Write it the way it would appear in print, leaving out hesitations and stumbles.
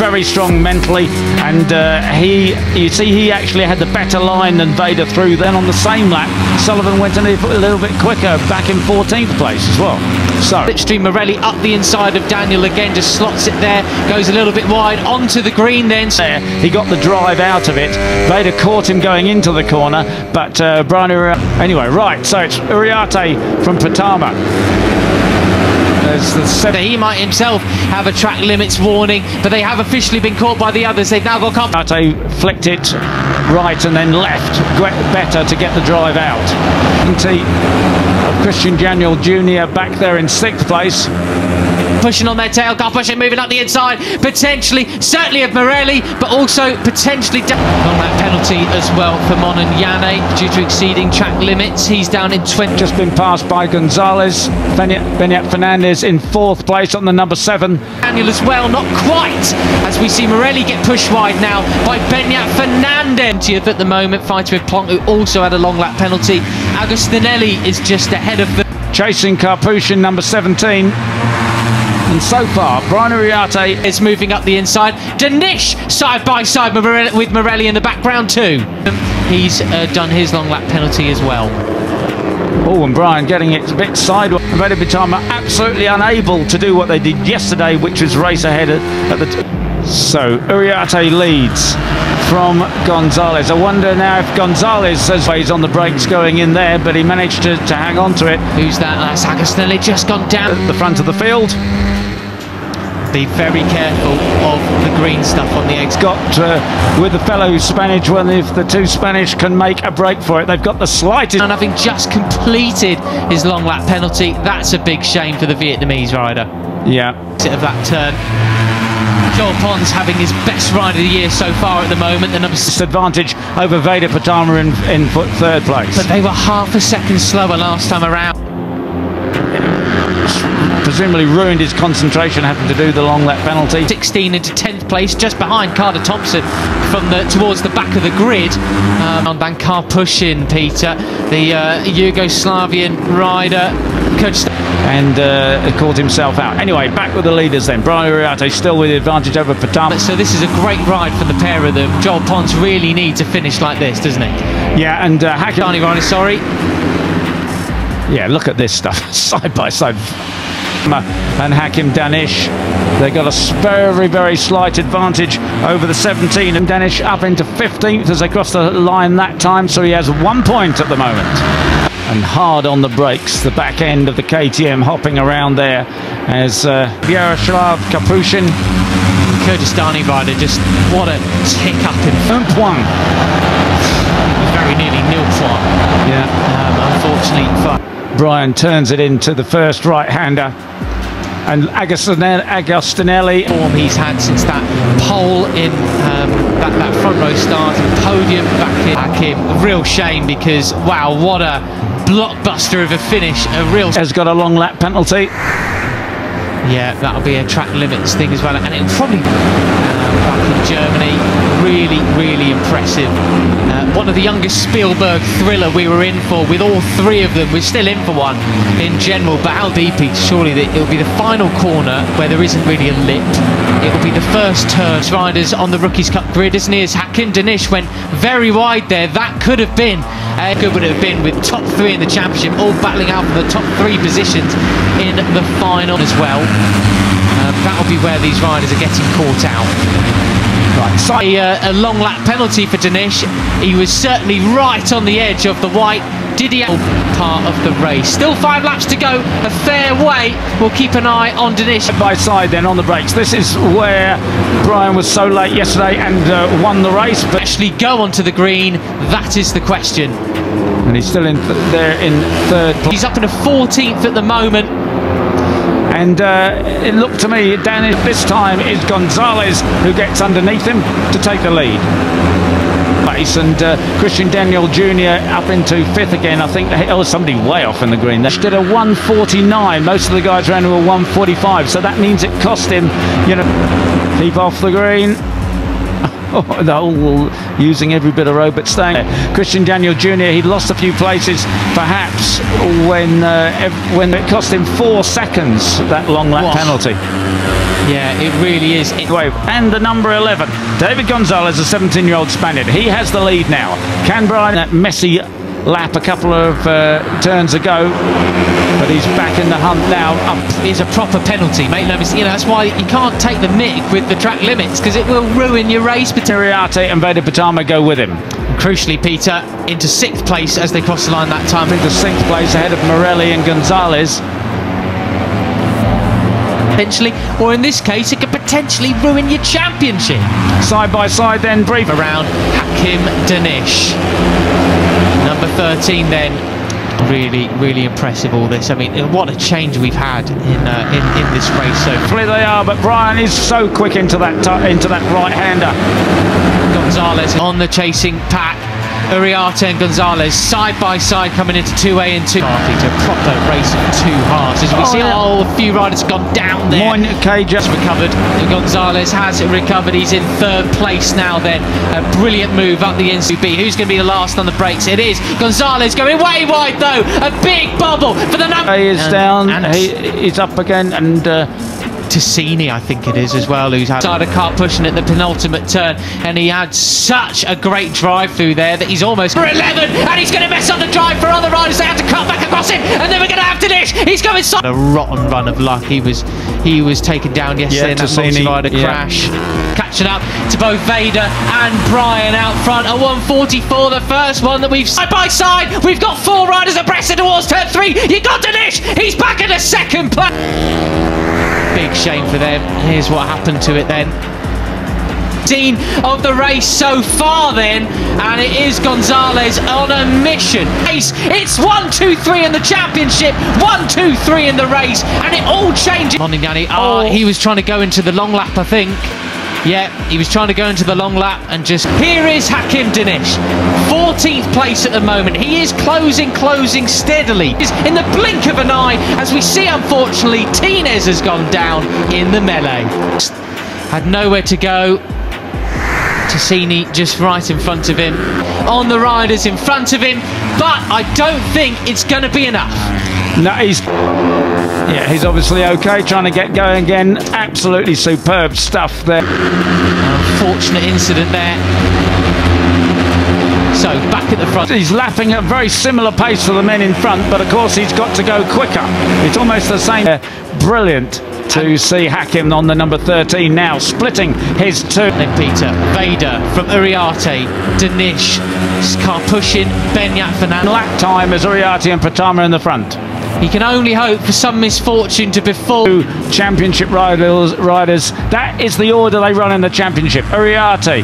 very strong mentally, and you see he actually had the better line than Veda through. Then on the same lap, Sullivan went a little bit quicker, back in 14th place as well. So Slipstream Morelli up the inside of Daniel again, just slots it there, goes a little bit wide onto the green then. He got the drive out of it. Veda caught him going into the corner, but Brian anyway, right, so it's Uriarte from Pratama. He might himself have a track limits warning, but they have officially been caught by the others. They've now got Uriarte flicked it right and then left better to get the drive out. Christian Daniel Jr. back there in 6th place. Pushing on their tail, car pushing, moving up the inside, potentially, certainly of Morelli, but also potentially on that penalty as well for Monan Yane due to exceeding track limits. He's down in 20. Just been passed by Gonzalez. Benyat Fernandez in 4th place on the number 7. Daniel as well, not quite, as we see Morelli get pushed wide now by Benyat Fernandez. At the moment, fighting with Plonk, who also had a long lap penalty. Agostinelli is just ahead of the chasing Karpushin, number 17. And so far, Brian Uriarte is moving up the inside. Danish side by side with Morelli in the background too. He's done his long lap penalty as well. Oh, and Brian getting it a bit sideways. Veda Pratama absolutely unable to do what they did yesterday, which was race ahead at the So Uriarte leads from Gonzalez. I wonder now if Gonzalez says he's on the brakes going in there, but he managed to hang on to it. Who's that? That's Agostinelli just gone down at the front of the field. Be very careful of the green stuff on the eggs. Got with the fellow Spanish one, if the two Spanish can make a break for it, they've got the slightest. And having just completed his long lap penalty, that's a big shame for the Vietnamese rider. Yeah. Of that turn. Joel Pons having his best ride of the year so far at the moment. The number advantage over Veda Pratama in 3rd place. But they were half a second slower last time around. Presumably ruined his concentration having to do the long lap penalty. 16 into 10th place, just behind Carter Thompson from towards the back of the grid. Van Karpushin, Peter, the Yugoslavian rider, and caught himself out. Anyway, back with the leaders then. Brian Uriarte still with the advantage over Pratama. So this is a great ride for the pair of them. Joel Pons really needs a finish like this, doesn't he? Yeah, and Hakim. Sorry. Yeah, look at this stuff, side by side. And Hakim Danish, they got a very, very slight advantage over the 17, and Danish up into 15th as they cross the line that time, so he has 1 point at the moment. And hard on the brakes, the back end of the KTM hopping around there as Yaroslav Karpushin. Kyrgyzstani rider, just what a tick up in un point. Very nearly nil point. Yeah. Unfortunately, Brian turns it into the first right-hander, and Agostinelli form he's had since that pole in that front row start and podium back in. A real shame because wow, what a blockbuster of a finish. Has got a long lap penalty. Yeah, that'll be a track limits thing as well, and it'll probably back in Germany. Really, really impressive. One of the youngest Spielberg thriller we were in for, with all three of them. We're still in for one in general, but how deep surely it'll be the final corner where there isn't really a lip. It'll be the first turn. Riders on the Rookies Cup grid, isn't he? As Hakim Danish went very wide there. That could have been good would it have been with top 3 in the championship, all battling out for the top 3 positions in the final as well. That'll be where these riders are getting caught out. Right, a long lap penalty for Danish. He was certainly right on the edge of the white. Did he have part of the race? Still 5 laps to go, a fair way. We'll keep an eye on Danish. Side by side then on the brakes. This is where Brian was so late yesterday and won the race. But actually go onto the green, that is the question. And he's still there in 3rd place. He's up in a 14th at the moment. And it looked to me, Danish this time is Gonzalez who gets underneath him to take the lead. And Christian Daniel Jr. up into 5th again. I think somebody way off in the green. They did a 1:49. Most of the guys ran to a 1:45, so that means it cost him, keep off the green. The whole using every bit of road but staying there. Christian Daniel Jr. he'd lost a few places perhaps when it cost him 4 seconds, that long lap penalty. Yeah, it really is. And the number 11, David Gonzalez, a 17-year-old Spaniard. He has the lead now. Can Brian, that messy lap a couple of turns ago, but he's back in the hunt now. It's a proper penalty, mate. No, you know, that's why you can't take the mick with the track limits, because it will ruin your race. Iriarte and Veda Pratama go with him. And crucially, Peter, into 6th place as they cross the line that time. Into 6th place ahead of Morelli and Gonzalez. Potentially, or in this case, it could potentially ruin your championship. Side by side then, brief around Hakim Danish. Number 13 then. Really impressive, all this. I mean, what a change we've had in this race. So clearly they are, but Brian is so quick into that right-hander. Gonzalez on the chasing pack. Iriarte and Gonzalez side by side coming into 2A and 2. A proper race of two halves. As we see, a few riders have gone down there. Moine just recovered. Gonzalez has recovered. He's in 3rd place now then. A brilliant move up the NCB. Who's going to be the last on the brakes? It is Gonzalez going way wide though. A big bubble for the number. He is down. He's up again and... Tassini, I think it is as well, who's had a car pushing at the penultimate turn, and he had such a great drive through there that he's almost for 11, and he's going to mess up the drive for other riders. They have to cut back across him, and then we're going to have to dish. He's going side. A rotten run of luck. He was taken down yesterday in that multi-rider crash. Catching up to both Veda and Brian out front at 1:44. The first one that we've side by side. We've got 4 riders abreast towards turn 3. You got to dish. He's back in the 2nd place. Big shame for them. Here's what happened to it then. Scene of the race so far then, and it is Gonzalez on a mission. It's 1, 2, 3 in the championship, 1, 2, 3 in the race, and it all changes. Morning, Danny. He was trying to go into the long lap, I think. Yeah, he was trying to go into the long lap and just... Here is Hakim Danish, 14th place at the moment. He is closing steadily. He's in the blink of an eye, as we see, unfortunately, Tinez has gone down in the melee. Had nowhere to go. Tassini just right in front of him. On the riders in front of him, but I don't think it's going to be enough. No, he's obviously okay, trying to get going again. Absolutely superb stuff there. Unfortunate incident there. So back at the front. He's lapping at a very similar pace for the men in front, but of course he's got to go quicker. It's almost the same. Brilliant to see Hakim on the number 13 now, splitting his 2. Then Peter, Veda from Iriarte, Danish, car pushing, Benyat Fernandez. Lap time as Iriarte and Pratama in the front. He can only hope for some misfortune to befall. 2 championship riders. That is the order they run in the championship. Iriarte.